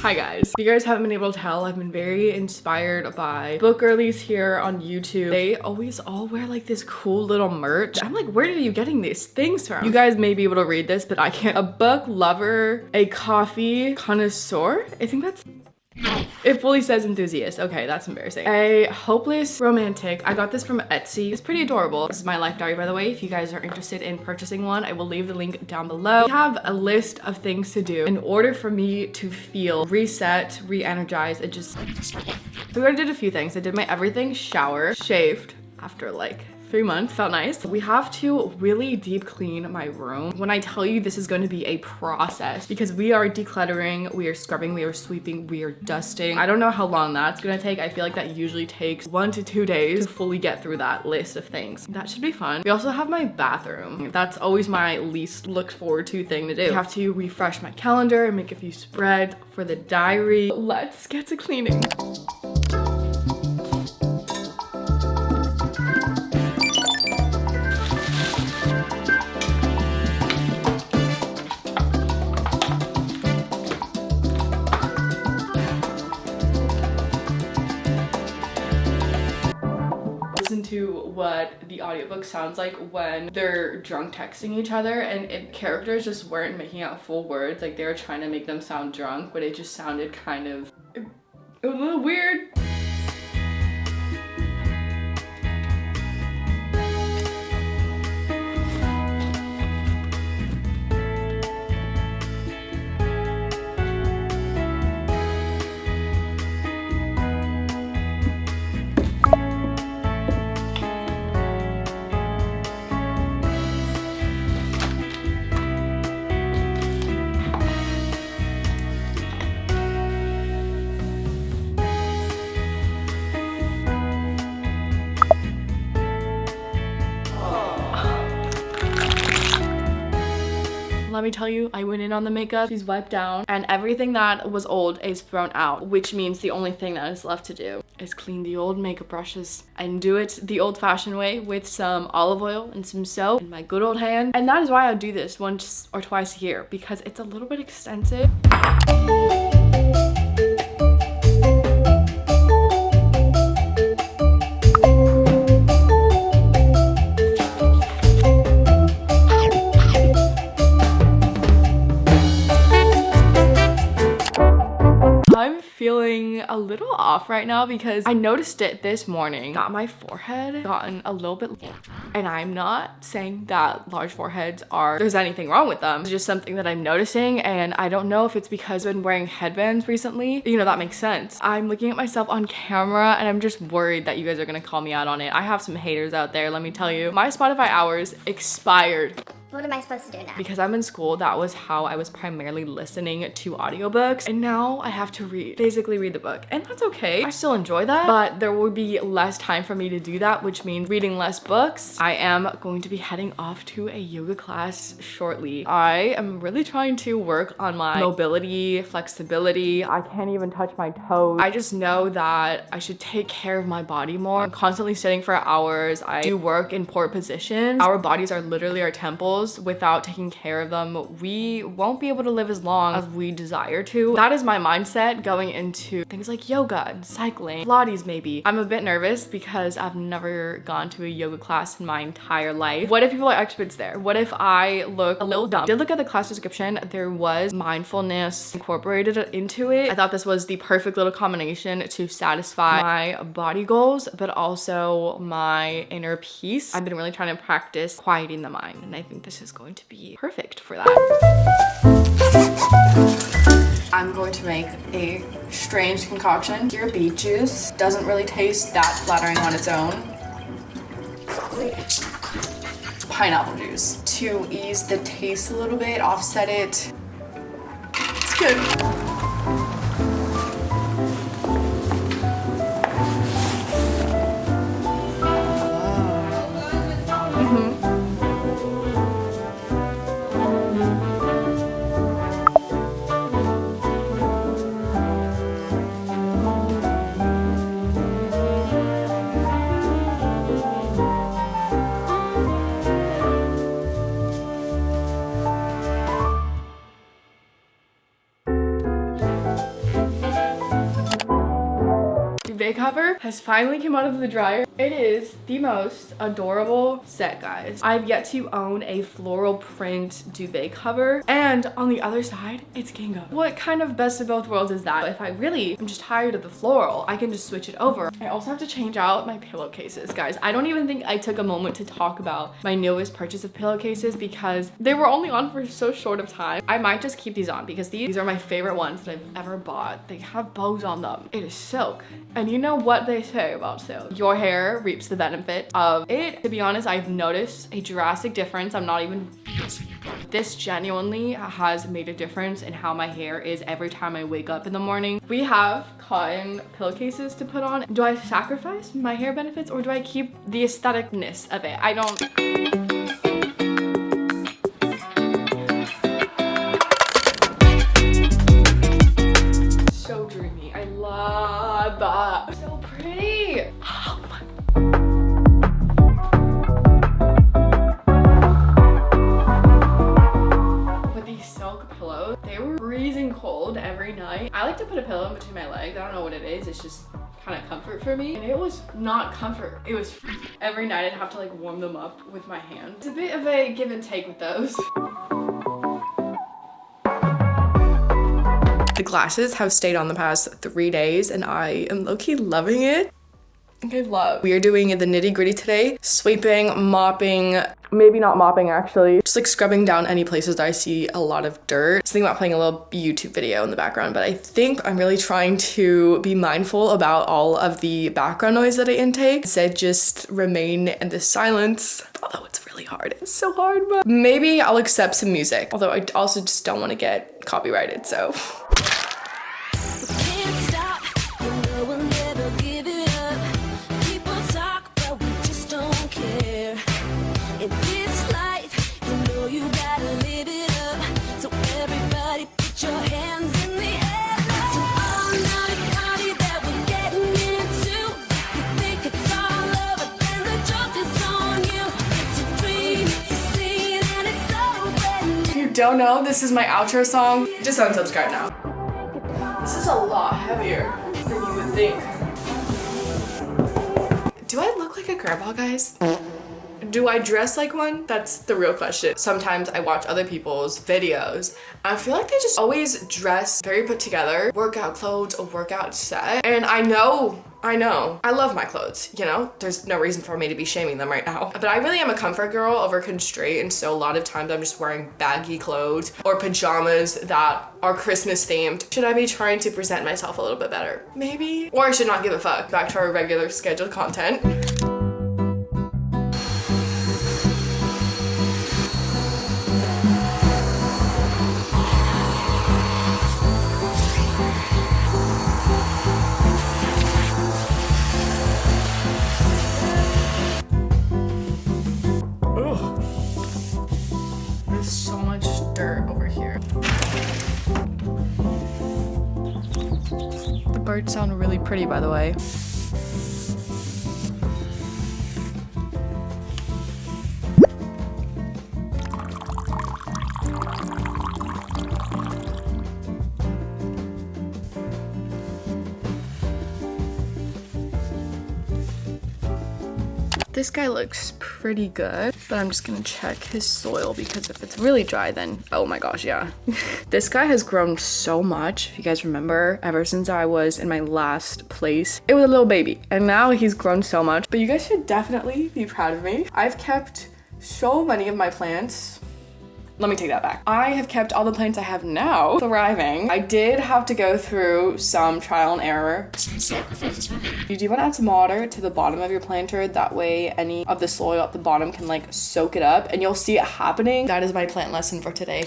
Hi guys. If you guys haven't been able to tell, I've been very inspired by book girlies here on YouTube. They always all wear like this cool little merch. I'm like, where are you getting these things from? You guys may be able to read this, but I can't. A book lover, a coffee connoisseur. I think that's... It fully says enthusiast. Okay, that's embarrassing. A hopeless romantic. I got this from Etsy. It's pretty adorable. This is my life diary, by the way. If you guys are interested in purchasing one, I will leave the link down below. I have a list of things to do in order for me to feel reset, re-energized. So we already did a few things. I did my everything, shower, shaved after like 3 months, felt nice. We have to really deep clean my room. When I tell you this is going to be a process because we are decluttering, we are scrubbing, we are sweeping, we are dusting. I don't know how long that's gonna take. I feel like that usually takes 1 to 2 days to fully get through that list of things. That should be fun. We also have my bathroom. That's always my least looked forward to thing to do. I have to refresh my calendar and make a few spreads for the diary. Let's get to cleaning. To what the audiobook sounds like when they're drunk texting each other, and characters just weren't making out full words. Like they were trying to make them sound drunk, but it just sounded kind of a little weird. Let me tell you, I went in on the makeup. She's wiped down and everything that was old is thrown out, which means the only thing that is left to do is clean the old makeup brushes and do it the old-fashioned way with some olive oil and some soap in my good old hand. And that is why I do this once or twice a year, because it's a little bit extensive. Feeling a little off right now because I noticed it this morning. Got my forehead gotten a little bit, and I'm not saying that large foreheads there's anything wrong with them. It's just something that I'm noticing, and I don't know if it's because I've been wearing headbands recently. You know, that makes sense. I'm looking at myself on camera and I'm just worried that you guys are gonna call me out on it. I have some haters out there, let me tell you. My Spotify hours expired. What am I supposed to do now? Because I'm in school, that was how I was primarily listening to audiobooks, and now I have to basically read the book, and that's okay. I still enjoy that, but there will be less time for me to do that, which means reading less books. I am going to be heading off to a yoga class shortly. I am really trying to work on my mobility, flexibility. I can't even touch my toes. I just know that I should take care of my body more. I'm constantly sitting for hours. I do work in poor positions. Our bodies are literally our temples. Without taking care of them, we won't be able to live as long as we desire to. That is my mindset going into things like yoga and cycling, Pilates maybe. I'm a bit nervous because I've never gone to a yoga class in my entire life. What if people are experts there? What if I look a little dumb? I did look at the class description. There was mindfulness incorporated into it. I thought this was the perfect little combination to satisfy my body goals, but also my inner peace. I've been really trying to practice quieting the mind, and I think this is going to be perfect for that. I'm going to make a strange concoction. Your beet juice doesn't really taste that flattering on its own. Pineapple juice to ease the taste a little bit, offset it. It's good. cover has finally come out of the dryer. It is the most adorable set, guys. I've yet to own a floral print duvet cover, and on the other side, it's gingham. What kind of best of both worlds is that? If I really am just tired of the floral, I can just switch it over. I also have to change out my pillowcases, guys. I don't even think I took a moment to talk about my newest purchase of pillowcases because they were only on for so short of time. I might just keep these on because these are my favorite ones that I've ever bought. They have bows on them. It is silk. And you know what they say about silk. Your hair reaps the benefit of it. To be honest, I've noticed a drastic difference. I'm not even... This genuinely has made a difference in how my hair is every time I wake up in the morning. We have cotton pillowcases to put on. Do I sacrifice my hair benefits or do I keep the aestheticness of it? I don't... So dreamy. I love that. So pretty. Oh my. With these silk pillows, they were freezing cold every night. I like to put a pillow in between my legs. I don't know what it is. It's just kind of comfort for me. And it was not comfort. It was every night I'd have to like warm them up with my hand. It's a bit of a give and take with those. The glasses have stayed on the past 3 days and I am low-key loving it. We are doing the nitty-gritty today. Sweeping, mopping, maybe not mopping actually. Just like scrubbing down any places that I see a lot of dirt. Just thinking about playing a little YouTube video in the background, but I think I'm really trying to be mindful about all of the background noise that I intake. Instead, just remain in the silence. Although it's really hard. It's so hard, but maybe I'll accept some music. Although I also just don't want to get copyrighted, so. Don't know, this is my outro song. Just unsubscribe now. This is a lot heavier than you would think. Do I look like a grandma, guys? Do I dress like one? That's the real question. Sometimes I watch other people's videos and I feel like they just always dress very put together, workout clothes, a workout set. And I know, I love my clothes, you know? There's no reason for me to be shaming them right now. But I really am a comfort girl over constraint, and so a lot of times I'm just wearing baggy clothes or pajamas that are Christmas themed. Should I be trying to present myself a little bit better? Maybe. Or I should not give a fuck. Back to our regular scheduled content. So much dirt over here. The birds sound really pretty, by the way. This guy looks pretty good, but I'm just gonna check his soil because if it's really dry, then oh my gosh, yeah. This guy has grown so much. If you guys remember, ever since I was in my last place, it was a little baby, and now he's grown so much. But you guys should definitely be proud of me. I've kept so many of my plants. Let me take that back. I have kept all the plants I have now thriving. I did have to go through some trial and error. Some sacrifices for me. You do want to add some water to the bottom of your planter. That way any of the soil at the bottom can like soak it up and you'll see it happening. That is my plant lesson for today.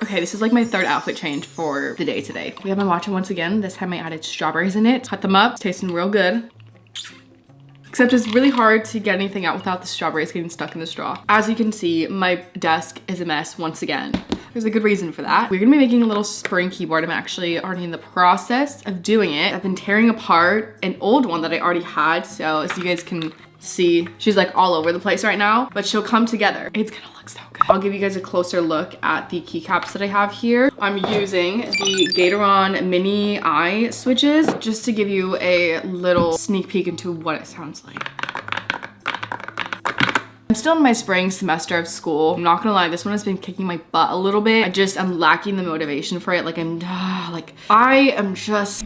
Okay, this is like my third outfit change for the day today. We have my matcha once again. This time I added strawberries in it. Cut them up, tasting real good. Except it's really hard to get anything out without the strawberries getting stuck in the straw. As you can see, my desk is a mess once again. There's a good reason for that. We're gonna be making a little spring keyboard. I'm actually already in the process of doing it. I've been tearing apart an old one that I already had. So as you guys can see, she's like all over the place right now, but she'll come together. It's gonna look so good. I'll give you guys a closer look at the keycaps that I have here. I'm using the Gateron mini eye switches just to give you a little sneak peek into what it sounds like. I'm still in my spring semester of school. I'm not gonna lie, this one has been kicking my butt a little bit. I'm lacking the motivation for it. I am just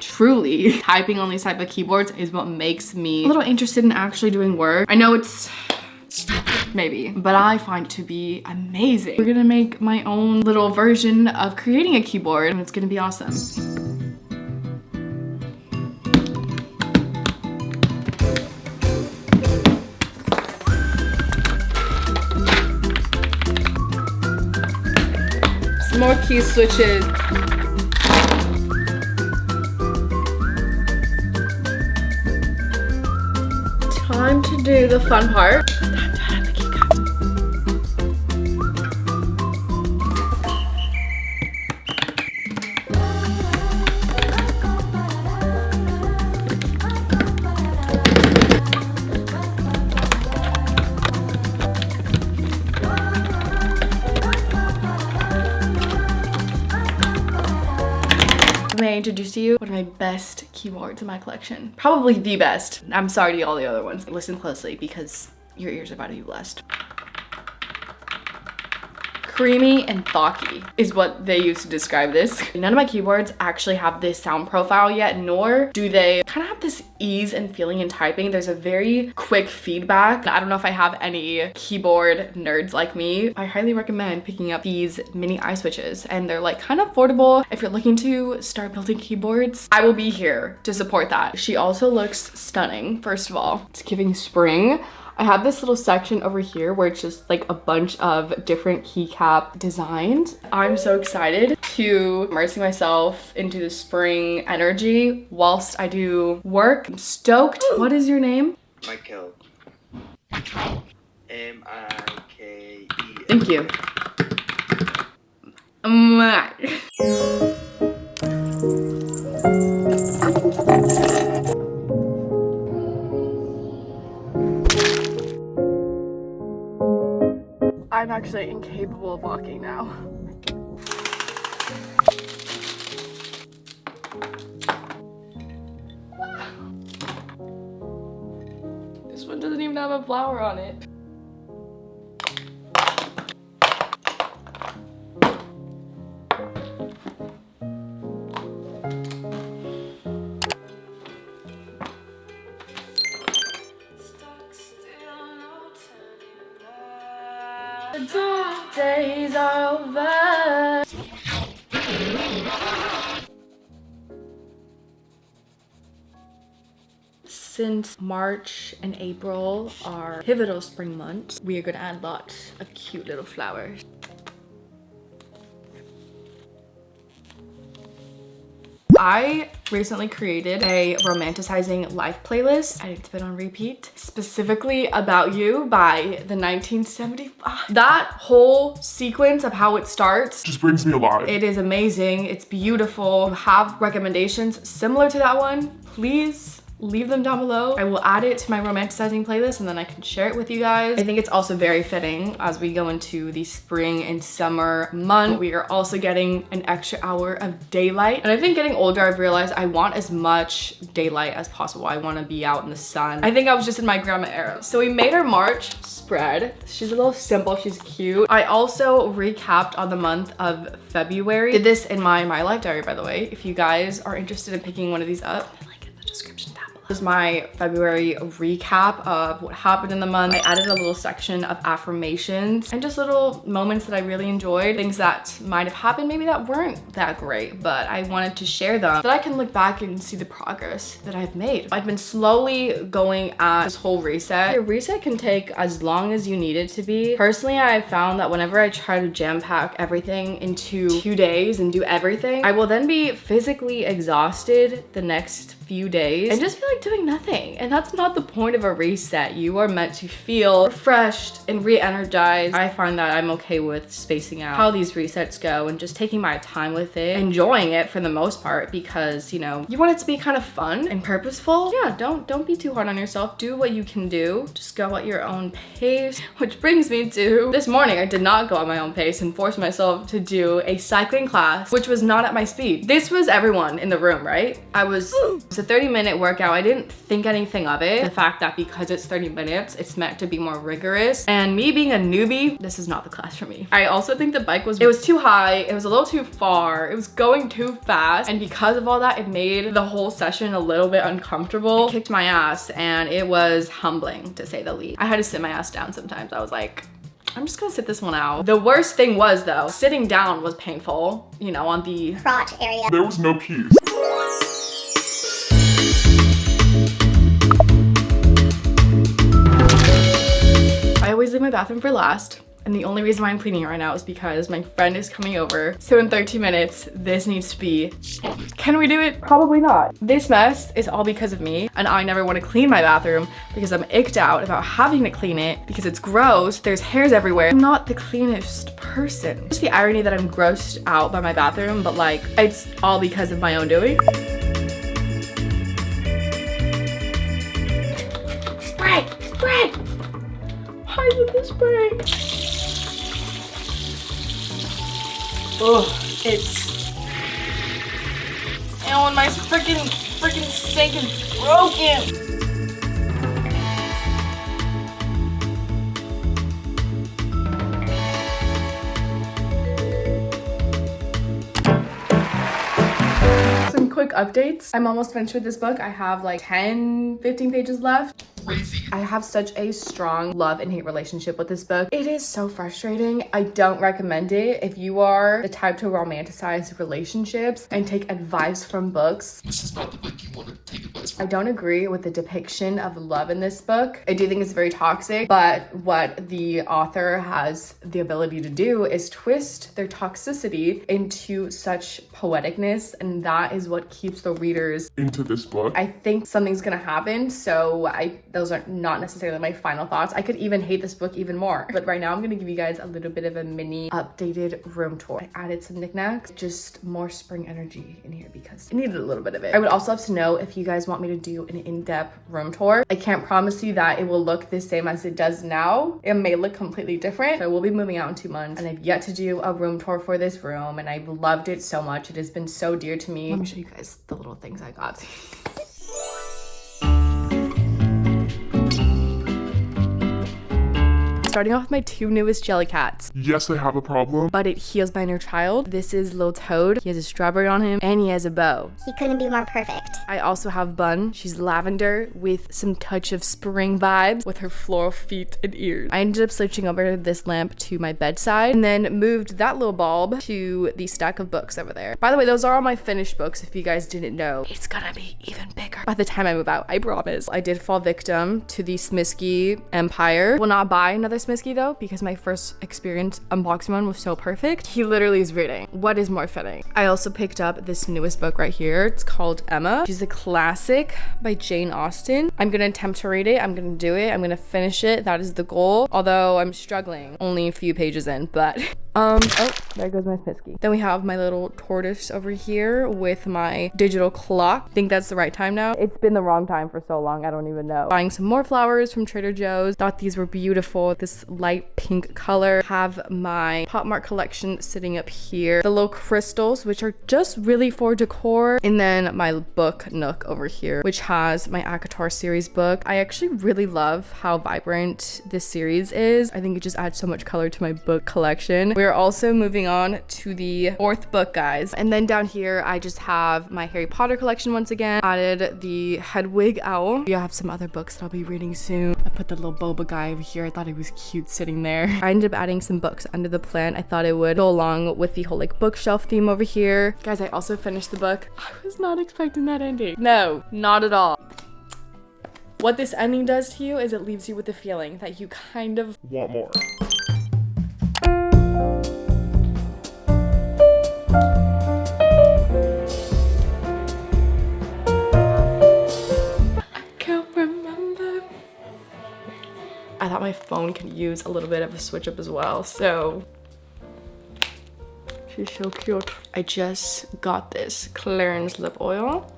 truly typing on these type of keyboards is what makes me a little interested in actually doing work. I know it's stupid, maybe, but I find it to be amazing. We're gonna make my own little version of creating a keyboard and it's gonna be awesome. More key switches. Time to do the fun part. Time to add the keycaps. May I introduce to you one of my best keyboards in my collection? Probably the best. I'm sorry to all the other ones. Listen closely because your ears are about to be blessed. Creamy and thocky is what they use to describe this. None of my keyboards actually have this sound profile yet, nor do they kind of have this ease and feeling in typing. There's a very quick feedback. I don't know if I have any keyboard nerds like me. I highly recommend picking up these mini eye switches, and they're like kind of affordable. If you're looking to start building keyboards, I will be here to support that. She also looks stunning. First of all, it's giving spring. I have this little section over here where it's just like a bunch of different keycap designs. I'm so excited to immerse myself into the spring energy whilst I do work. I'm stoked. What is your name? Michael. M-I-K-E. Thank you. I'm actually incapable of walking now. This one doesn't even have a flower on it. The dark days are over. Since March and April are pivotal spring months, we are gonna add lots of cute little flowers. I recently created a romanticizing life playlist and it's been on repeat, specifically About You by the 1975. That whole sequence of how it starts just brings me alive. It is amazing. It's beautiful. Have recommendations similar to that one, please leave them down below. I will add it to my romanticizing playlist and then I can share it with you guys. I think it's also very fitting as we go into the spring and summer month. We are also getting an extra hour of daylight. And I think getting older, I've realized I want as much daylight as possible. I want to be out in the sun. I think I was just in my grandma era. So we made our March spread. She's a little simple, she's cute. I also recapped on the month of February. Did this in my life diary, by the way. If you guys are interested in picking one of these up, link in the description down below. This is my February recap of what happened in the month. I added a little section of affirmations and just little moments that I really enjoyed, things that might have happened, maybe that weren't that great, but I wanted to share them so that I can look back and see the progress that I've made. I've been slowly going at this whole reset. A reset can take as long as you need it to be. Personally, I found that whenever I try to jam pack everything into 2 days and do everything, I will then be physically exhausted the next few days and just feel like doing nothing. And that's not the point of a reset. You are meant to feel refreshed and re-energized. I find that I'm okay with spacing out how these resets go and just taking my time with it, enjoying it for the most part, because you know, you want it to be kind of fun and purposeful. Yeah, don't be too hard on yourself. Do what you can do. Just go at your own pace. Which brings me to this morning. I did not go at my own pace and force myself to do a cycling class, which was not at my speed. This was everyone in the room, right? It was a 30-minute workout. I didn't think anything of it. The fact that because it's 30 minutes, it's meant to be more rigorous. And me being a newbie, this is not the class for me. I also think the bike was too high. It was a little too far. It was going too fast. And because of all that, it made the whole session a little bit uncomfortable. It kicked my ass and it was humbling to say the least. I had to sit my ass down sometimes. I was like, I'm just gonna sit this one out. The worst thing was though, sitting down was painful, you know, on the crotch area. There was no peace. I always leave my bathroom for last. And the only reason why I'm cleaning it right now is because my friend is coming over. So in 13 minutes, this needs to be, can we do it? Probably not. This mess is all because of me. And I never want to clean my bathroom because I'm icked out about having to clean it because it's gross. There's hairs everywhere. I'm not the cleanest person. Just the irony that I'm grossed out by my bathroom, but like, it's all because of my own doing. Spray, spray. Why is it the spray? Oh, it's... Oh, and my freaking sink is broken! Some quick updates. I'm almost finished with this book. I have like 10, 15 pages left. Crazy. I have such a strong love and hate relationship with this book. It is so frustrating. I don't recommend it. If you are the type to romanticize relationships and take advice from books, this is not the book you want to take advice from. I don't agree with the depiction of love in this book. I do think it's very toxic, but what the author has the ability to do is twist their toxicity into such poeticness, and that is what keeps the readers into this book. I think something's gonna happen, so those are not necessarily my final thoughts. I could even hate this book even more. But right now I'm gonna give you guys a little bit of a mini updated room tour. I added some knickknacks, just more spring energy in here because I needed a little bit of it. I would also love to know if you guys want me to do an in-depth room tour. I can't promise you that it will look the same as it does now. It may look completely different. So we'll be moving out in 2 months and I've yet to do a room tour for this room and I've loved it so much. It has been so dear to me. Let me show you guys the little things I got. Starting off with my 2 newest jelly cats. Yes, I have a problem. But it heals my inner child. This is Little Toad. He has a strawberry on him and he has a bow. He couldn't be more perfect. I also have Bun. She's lavender with some touch of spring vibes with her floral feet and ears. I ended up switching over this lamp to my bedside and then moved that little bulb to the stack of books over there. By the way, those are all my finished books if you guys didn't know. It's gonna be even bigger by the time I move out, I promise. I did fall victim to the Smisky Empire. Will not buy another Smisky though because my first experience unboxing one was so perfect. He literally is reading. What is more fitting? I also picked up this newest book right here. It's called Emma. She's a classic by Jane Austen. I'm gonna attempt to read it. I'm gonna do it. I'm gonna finish it. That is the goal. Although I'm struggling. Only a few pages in, but oh, there goes my Smisky. Then we have my little tortoise over here with my digital clock. I think that's the right time now. It's been the wrong time for so long. I don't even know. Buying some more flowers from Trader Joe's. Thought these were beautiful. This light pink color. Have my Pop Mart collection sitting up here. The little crystals, which are just really for decor. And then my book nook over here, which has my ACOTAR series book. I actually really love how vibrant this series is. I think it just adds so much color to my book collection. We're also moving on to the 4th book, guys. And then down here, I just have my Harry Potter collection once again. Added the Hedwig Owl. We have some other books that I'll be reading soon. I put the little boba guy over here. I thought he was cute sitting there. I ended up adding some books under the plant. I thought it would go along with the whole like bookshelf theme over here. Guys, I also finished the book. I was not expecting that ending. No, not at all. What this ending does to you is it leaves you with the feeling that you kind of Want more. tone can use a little bit of a switch up as well. So she's so cute. I just got this Clarins lip oil.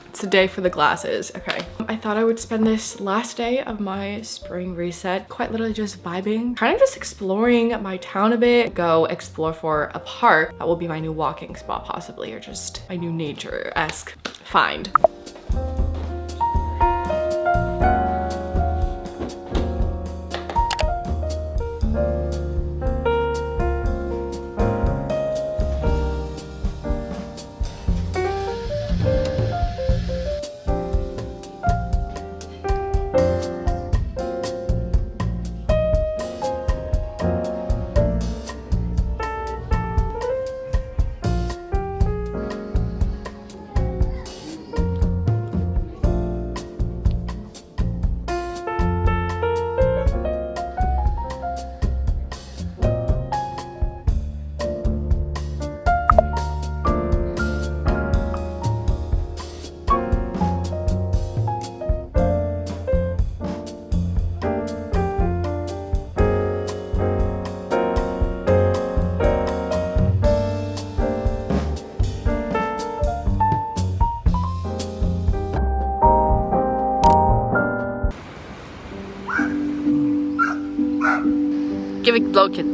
It's the day for the glasses. Okay. I thought I would spend this last day of my spring reset quite literally just vibing, kind of just exploring my town a bit, go explore for a park that will be my new walking spot possibly, or just my new nature-esque find. Give it blow kid.